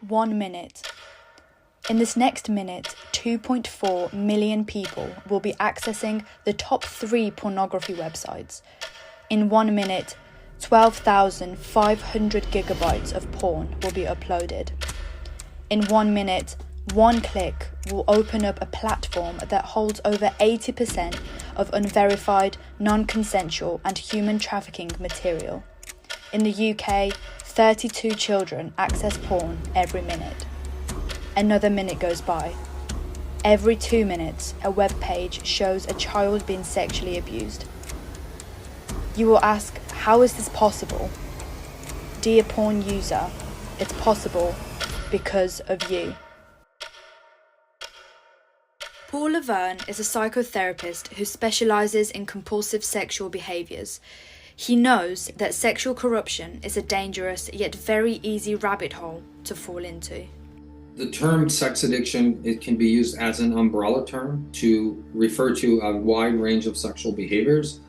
1 minute. In this next minute, 2.4 million people will be accessing the top 3 pornography websites. In 1 minute, 12,500 gigabytes of porn will be uploaded. In 1 minute, one click will open up a platform that holds over 80% of unverified, non-consensual and human trafficking material. In the UK, 32 children access porn every minute. Another minute goes by. Every 2 minutes, a web page shows a child being sexually abused. You will ask, how is this possible? Dear porn user, it's possible because of you. Paul Lavergne is a psychotherapist who specialises in compulsive sexual behaviours. He knows that sexual corruption is a dangerous yet very easy rabbit hole to fall into. The term sex addiction, it can be used as an umbrella term to refer to a wide range of sexual behaviors.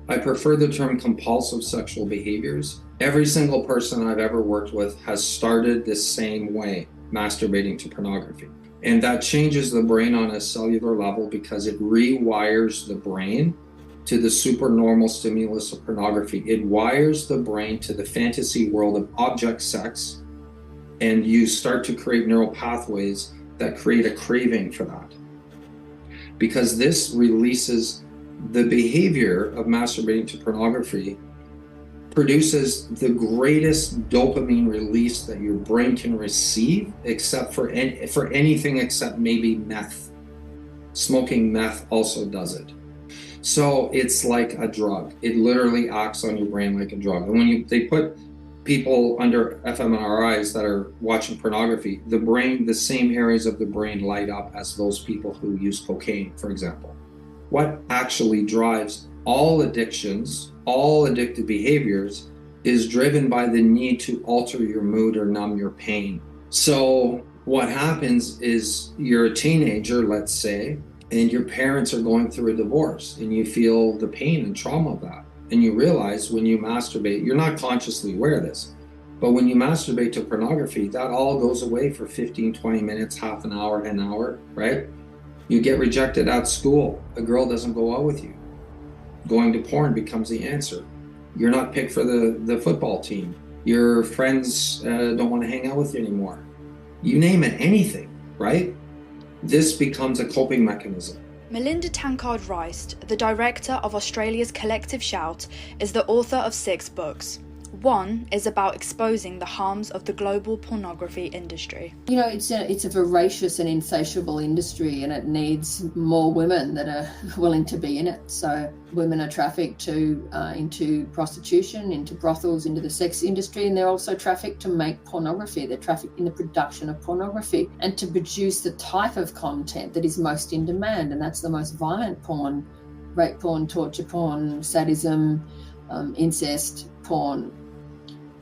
I prefer the term compulsive sexual behaviors. Every single person I've ever worked with has started the same way, masturbating to pornography. And that changes the brain on a cellular level because it rewires the brain to the supernormal stimulus of pornography. It wires the brain to the fantasy world of object sex, and you start to create neural pathways that create a craving for that. Because this releases the behavior of masturbating to pornography, produces the greatest dopamine release that your brain can receive, except for anything except maybe meth. Smoking meth also does it. So it's like a drug. It literally acts on your brain like a drug. And when they put people under fMRIs that are watching pornography, the same areas of the brain light up as those people who use cocaine, for example. What actually drives all addictions, all addictive behaviors, is driven by the need to alter your mood or numb your pain. So what happens is you're a teenager, let's say, and your parents are going through a divorce, and you feel the pain and trauma of that. And you realize when you masturbate, you're not consciously aware of this, but when you masturbate to pornography, that all goes away for 15, 20 minutes, half an hour, right? You get rejected at school. A girl doesn't go out with you. Going to porn becomes the answer. You're not picked for the football team. Your friends don't want to hang out with you anymore. You name it, anything, right? This becomes a coping mechanism. Melinda Tankard Reist, the director of Australia's Collective Shout, is the author of 6 books. One is about exposing the harms of the global pornography industry. You know, it's a voracious and insatiable industry, and it needs more women that are willing to be in it. So women are trafficked into prostitution, into brothels, into the sex industry, and they're also trafficked to make pornography. They're trafficked in the production of pornography and to produce the type of content that is most in demand, and that's the most violent porn: rape porn, torture porn, sadism, incest porn.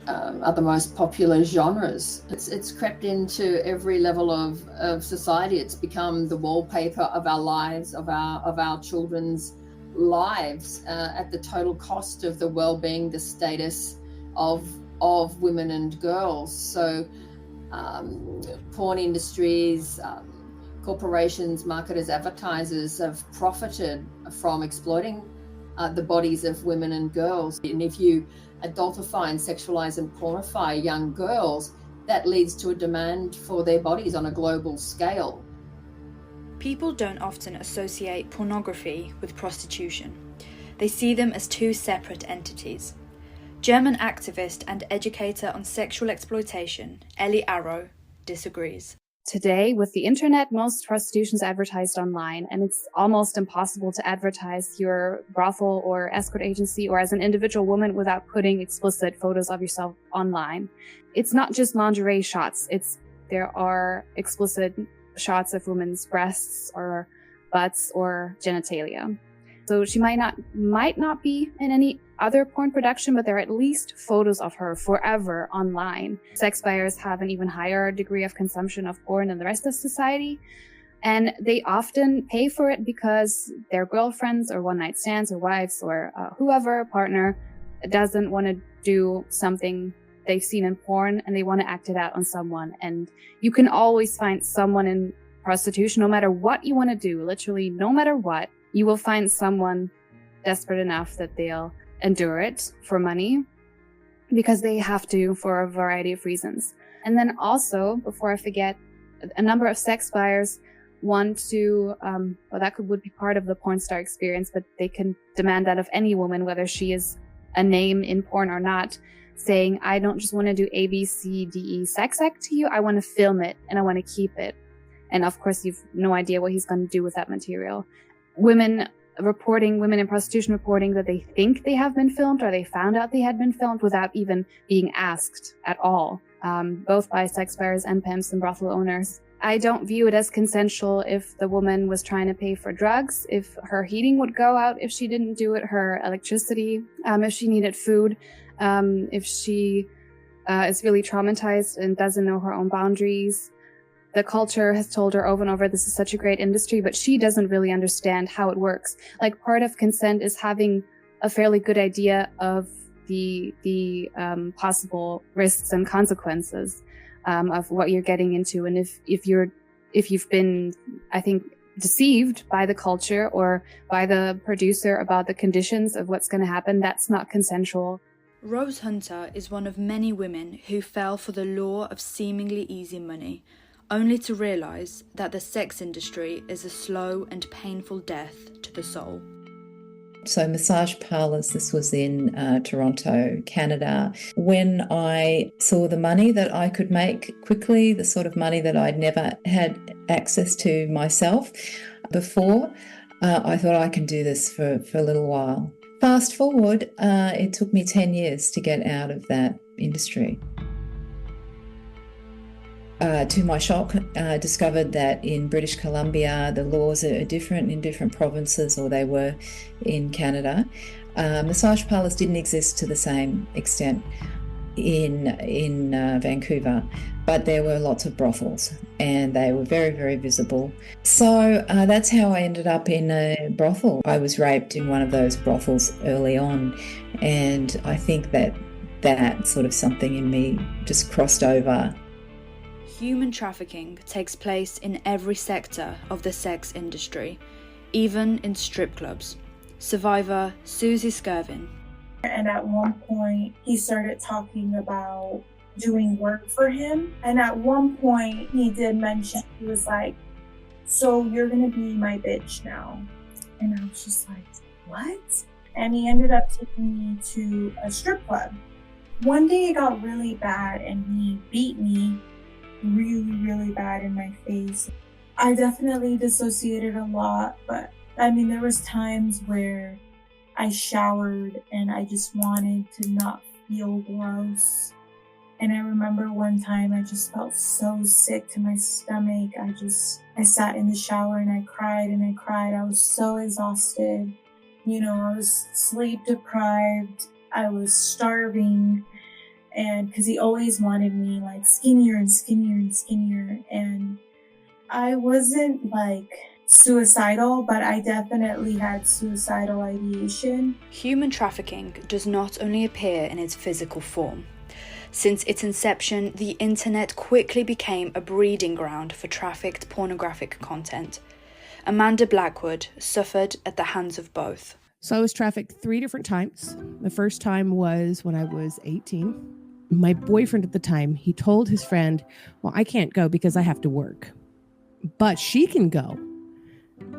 Are the most popular genres. It's crept into every level of society. It's become the wallpaper of our lives, of our children's lives, at the total cost of the well-being, the status of women and girls. So porn industries, corporations, marketers, advertisers have profited from exploiting the bodies of women and girls. And if you adultify and sexualize and pornify young girls, that leads to a demand for their bodies on a global scale. People don't often associate pornography with prostitution. They see them as 2 separate entities. German activist and educator on sexual exploitation, Ellie disagrees. Today, with the internet, most prostitution is advertised online, and it's almost impossible to advertise your brothel or escort agency or as an individual woman without putting explicit photos of yourself online. It's not just lingerie shots. There are explicit shots of women's breasts or butts or genitalia. So she might not be in any other porn production, but there are at least photos of her forever online. Sex buyers have an even higher degree of consumption of porn than the rest of society, and they often pay for it because their girlfriends or one-night stands or wives or whoever partner doesn't want to do something they've seen in porn and they want to act it out on someone. And you can always find someone in prostitution, no matter what you want to do, literally no matter what, you will find someone desperate enough that they'll endure it for money because they have to for a variety of reasons. And then also, before I forget, a number of sex buyers want to, would be part of the porn star experience, but they can demand that of any woman, whether she is a name in porn or not, saying, I don't just want to do A, B, C, D, E sex act to you. I want to film it and I want to keep it. And of course, you've no idea what he's going to do with that material. Women in prostitution reporting that they think they have been filmed or they found out they had been filmed without even being asked at all, both by sex buyers and pimps and brothel owners. I don't view it as consensual if the woman was trying to pay for drugs, if her heating would go out if she didn't do it, her electricity, if she needed food, if she is really traumatized and doesn't know her own boundaries. The culture has told her over and over, this is such a great industry, but she doesn't really understand how it works. Like, part of consent is having a fairly good idea of the possible risks and consequences of what you're getting into. And if you've been, I think, deceived by the culture or by the producer about the conditions of what's going to happen, that's not consensual. Rose Hunter is one of many women who fell for the lure of seemingly easy money, only to realise that the sex industry is a slow and painful death to the soul. So massage parlours, this was in Toronto, Canada. When I saw the money that I could make quickly, the sort of money that I'd never had access to myself before, I thought I can do this for a little while. Fast forward, it took me 10 years to get out of that industry. To my shock, I discovered that in British Columbia, the laws are different in different provinces, or they were in Canada. Massage parlours didn't exist to the same extent in Vancouver, but there were lots of brothels and they were very, very visible. So that's how I ended up in a brothel. I was raped in one of those brothels early on, and I think that sort of something in me just crossed over. Human trafficking takes place in every sector of the sex industry, even in strip clubs. Survivor Suzie Skirvin. And at one point, he started talking about doing work for him. And at one point, he did mention, he was like, so you're going to be my bitch now. And I was just like, what? And he ended up taking me to a strip club. One day it got really bad and he beat me really, really bad in my face. I definitely dissociated a lot, but I mean, there was times where I showered and I just wanted to not feel gross. And I remember one time I just felt so sick to my stomach. I sat in the shower and I cried and I cried. I was so exhausted. You know, I was sleep deprived. I was starving. And because he always wanted me like skinnier and skinnier and skinnier. And I wasn't like suicidal, but I definitely had suicidal ideation. Human trafficking does not only appear in its physical form. Since its inception, the internet quickly became a breeding ground for trafficked pornographic content. Amanda Blackwood suffered at the hands of both. So I was trafficked 3 different times. The first time was when I was 18. My boyfriend at the time, he told his friend, well, I can't go because I have to work, but she can go.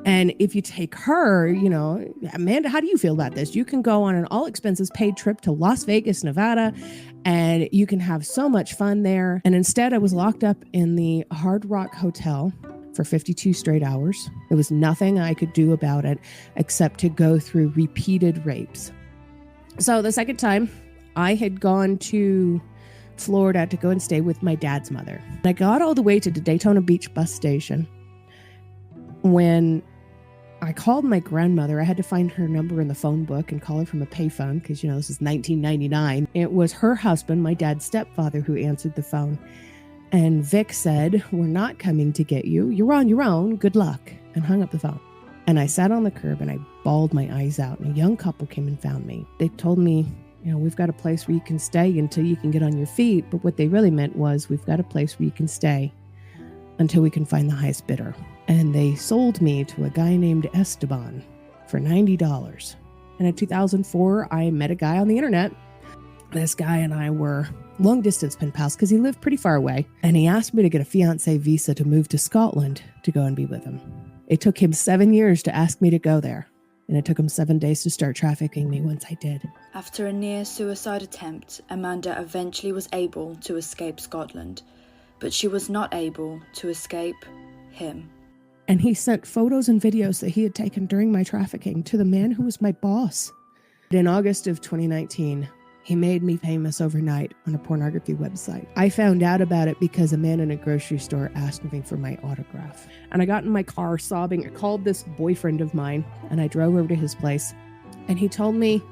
And if you take her, you know, Amanda, how do you feel about this? You can go on an all expenses paid trip to Las Vegas, Nevada, and you can have so much fun there. And instead I was locked up in the Hard Rock Hotel for 52 straight hours. There was nothing I could do about it except to go through repeated rapes. So the second time, I had gone to Florida to go and stay with my dad's mother. I got all the way to the Daytona Beach bus station. When I called my grandmother, I had to find her number in the phone book and call her from a payphone because, you know, this is 1999. It was her husband, my dad's stepfather, who answered the phone. And Vic said, we're not coming to get you. You're on your own. Good luck. And hung up the phone. And I sat on the curb and I bawled my eyes out. And a young couple came and found me. They told me we've got a place where you can stay until you can get on your feet. But what they really meant was, we've got a place where you can stay until we can find the highest bidder. And they sold me to a guy named Esteban for $90. And in 2004, I met a guy on the internet. This guy and I were long distance pen pals because he lived pretty far away. And he asked me to get a fiancé visa to move to Scotland to go and be with him. It took him 7 years to ask me to go there. And it took him 7 days to start trafficking me once I did. After a near suicide attempt, Amanda eventually was able to escape Scotland, but she was not able to escape him. And he sent photos and videos that he had taken during my trafficking to the man who was my boss. In August of 2019, he made me famous overnight on a pornography website. I found out about it because a man in a grocery store asked me for my autograph. And I got in my car sobbing. I called this boyfriend of mine and I drove over to his place. And he told me,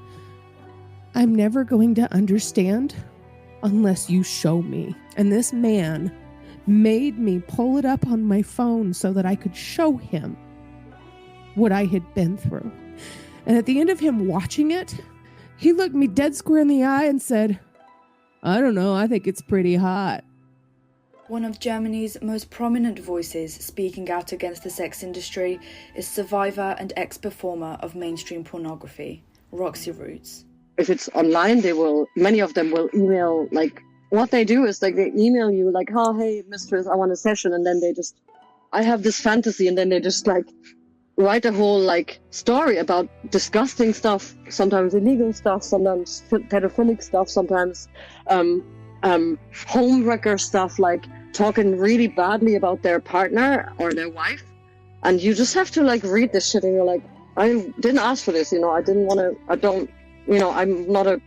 I'm never going to understand unless you show me. And this man made me pull it up on my phone so that I could show him what I had been through. And at the end of him watching it, he looked me dead square in the eye and said, I don't know, I think it's pretty hot. One of Germany's most prominent voices speaking out against the sex industry is survivor and ex-performer of mainstream pornography, Roxie Roots. If it's online, many of them will email, what they do is, they email you, oh, hey, mistress, I want a session, and then I have this fantasy, and then they just, write a whole story about disgusting stuff, sometimes illegal stuff, sometimes pedophilic stuff, sometimes homewrecker stuff, talking really badly about their partner or their wife. And you just have to read this shit and you're like, I didn't ask for this, I didn't want to, I'm not a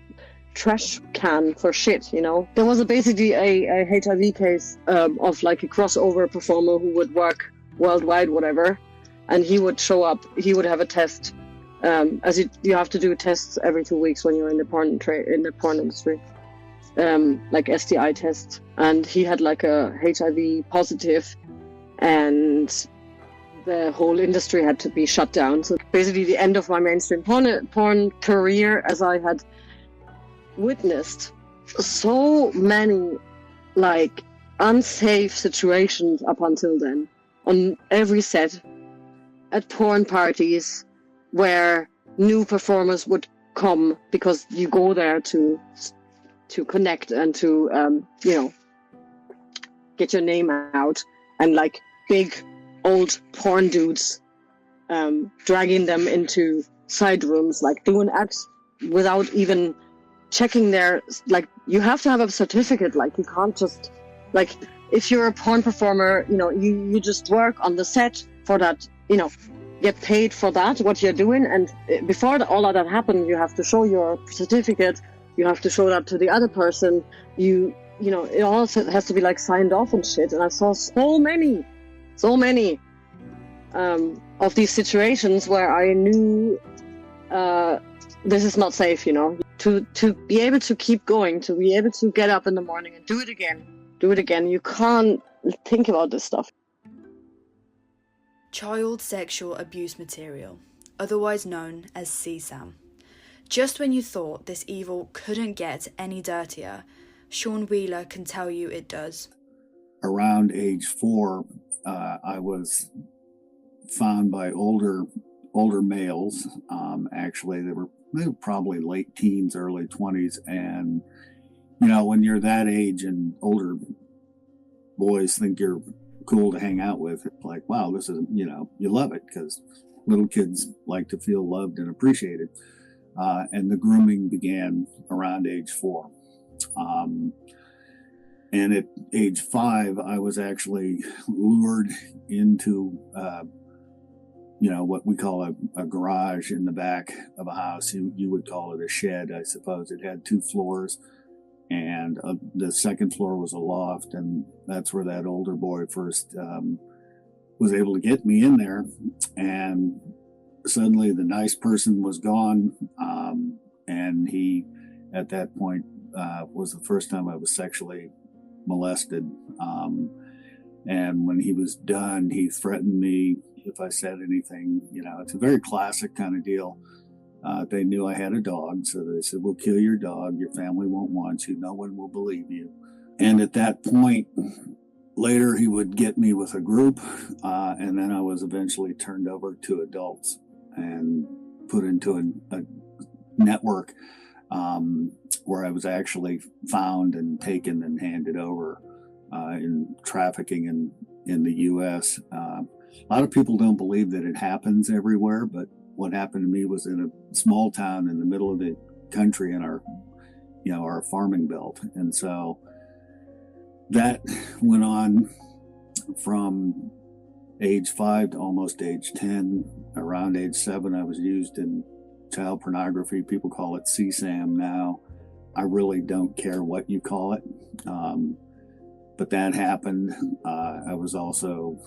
trash can for shit, There was basically a HIV case of a crossover performer who would work worldwide, whatever. And he would show up, he would have a test, as you have to do tests every 2 weeks when you're in the porn industry, STI tests. And he had a HIV positive, and the whole industry had to be shut down. So basically the end of my mainstream porn career, as I had witnessed so many unsafe situations up until then on every set, at porn parties where new performers would come because you go there to connect and to get your name out, and big old porn dudes dragging them into side rooms, doing acts without even checking their you have to have a certificate. You can't just if you're a porn performer, you just work on the set for that, get paid for that, what you're doing. And before all of that happened, you have to show your certificate. You have to show that to the other person. It all has to be signed off and shit. And I saw so many of these situations where I knew this is not safe, to be able to keep going, to be able to get up in the morning and do it again. You can't think about this stuff. Child sexual abuse material, otherwise known as CSAM. Just when you thought this evil couldn't get any dirtier, Sean Wheeler can tell you it does. Around age 4, I was found by older males. Actually, they were probably late teens, early 20s. And, when you're that age and older boys think you're cool to hang out with, it's wow, this is, you love it because little kids like to feel loved and appreciated. And the grooming began around age 4. And at age 5, I was actually lured into, what we call a garage in the back of a house. You would call it a shed, I suppose. It had 2 floors, and the second floor was a loft, and that's where that older boy first was able to get me in there. And suddenly the nice person was gone, and he, at that point, was the first time I was sexually molested. And when he was done, he threatened me if I said anything. It's a very classic kind of deal. They knew I had a dog, so they said, "We'll kill your dog. Your family won't want you. No one will believe you." And at that point, later he would get me with a group, and then I was eventually turned over to adults and put into a network where I was actually found and taken and handed over in trafficking in the U.S. A lot of people don't believe that it happens everywhere, but what happened to me was in a small town in the middle of the country in our farming belt. And so that went on from age 5 to almost age 10. Around age 7, I was used in child pornography. People call it CSAM now. I really don't care what you call it. But that happened. I was also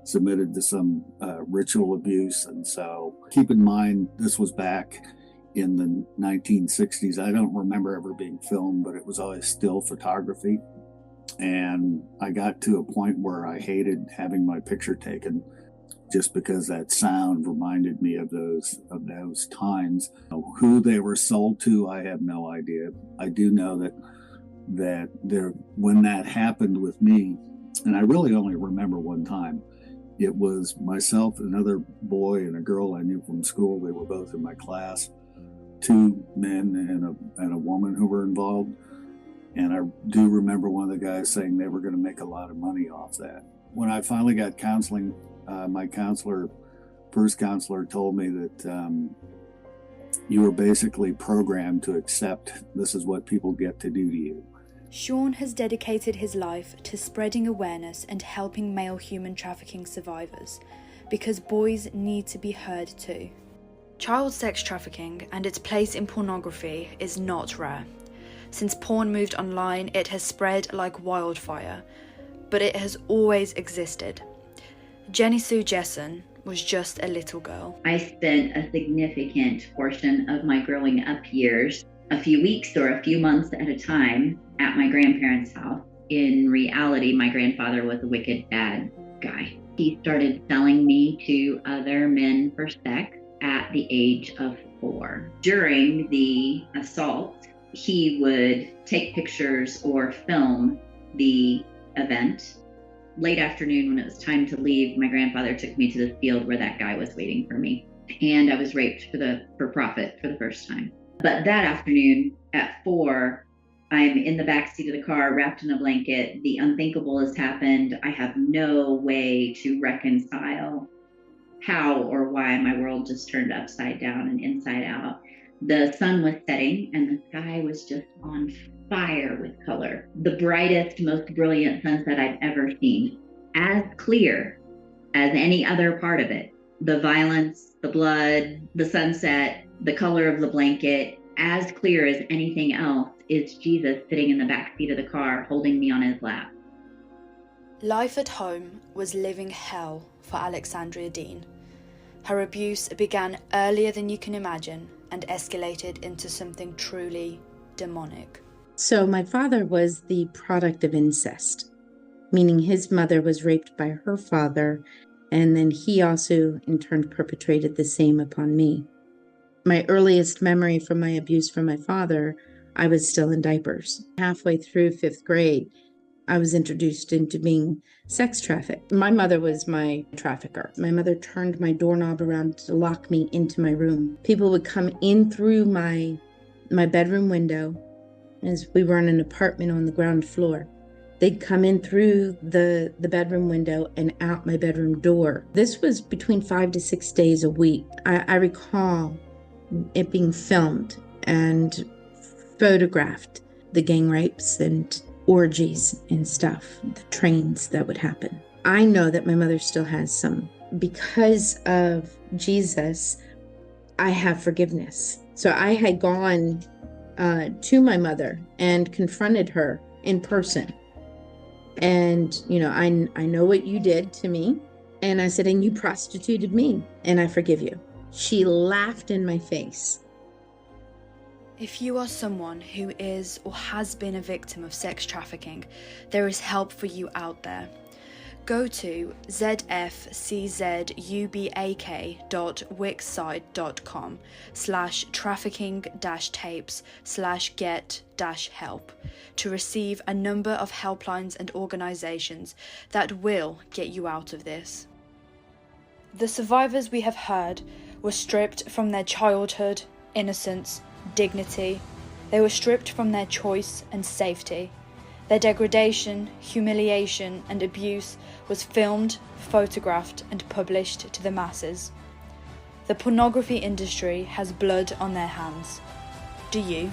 submitted to some ritual abuse. And so keep in mind, this was back in the 1960s. I don't remember ever being filmed, but it was always still photography. And I got to a point where I hated having my picture taken just because that sound reminded me of those times. Who they were sold to, I have no idea. I do know that when that happened with me, and I really only remember one time, it was myself, another boy, and a girl I knew from school. They were both in my class. 2 men and a woman who were involved. And I do remember one of the guys saying they were going to make a lot of money off that. When I finally got counseling, my first counselor told me that you were basically programmed to accept this is what people get to do to you. Sean has dedicated his life to spreading awareness and helping male human trafficking survivors, because boys need to be heard too. Child sex trafficking and its place in pornography is not rare. Since porn moved online, it has spread like wildfire, but it has always existed. Jennisue Jessen was just a little girl. I spent a significant portion of my growing up years, a few weeks or a few months at a time, at my grandparents' house. In reality, my grandfather was a wicked, bad guy. He started selling me to other men for sex at the age of 4. During the assault, he would take pictures or film the event. Late afternoon, when it was time to leave, my grandfather took me to the field where that guy was waiting for me. And I was raped for profit for the first time. But that afternoon at 4, I'm in the backseat of the car, wrapped in a blanket. The unthinkable has happened. I have no way to reconcile how or why my world just turned upside down and inside out. The sun was setting and the sky was just on fire with color. The brightest, most brilliant sunset I've ever seen. As clear as any other part of it. The violence, the blood, the sunset, the color of the blanket, as clear as anything else is Jesus sitting in the backseat of the car holding me on his lap. Life at home was living hell for Alexandria Dean. Her abuse began earlier than you can imagine and escalated into something truly demonic. So my father was the product of incest, meaning his mother was raped by her father, and then he also in turn perpetrated the same upon me. My earliest memory from my abuse from my father, I was still in diapers. Halfway through 5th grade, I was introduced into being sex trafficked. My mother was my trafficker. My mother turned my doorknob around to lock me into my room. People would come in through my bedroom window, as we were in an apartment on the ground floor. They'd come in through the bedroom window and out my bedroom door. This was between 5 to 6 days a week. I recall it being filmed and photographed, the gang rapes and orgies and stuff, the trains that would happen. I know that my mother still has some. Because of Jesus, I have forgiveness. So I had gone to my mother and confronted her in person. And, I know what you did to me. And I said, and you prostituted me, and I forgive you. She laughed in my face. If you are someone who is or has been a victim of sex trafficking, there is help for you out there. Go to zfczubak.wixsite.com/trafficking-tapes/get-help to receive a number of helplines and organisations that will get you out of this. The survivors we have heard were stripped from their childhood, innocence, dignity. They were stripped from their choice and safety. Their degradation, humiliation, and abuse was filmed, photographed, and published to the masses. The pornography industry has blood on their hands. Do you?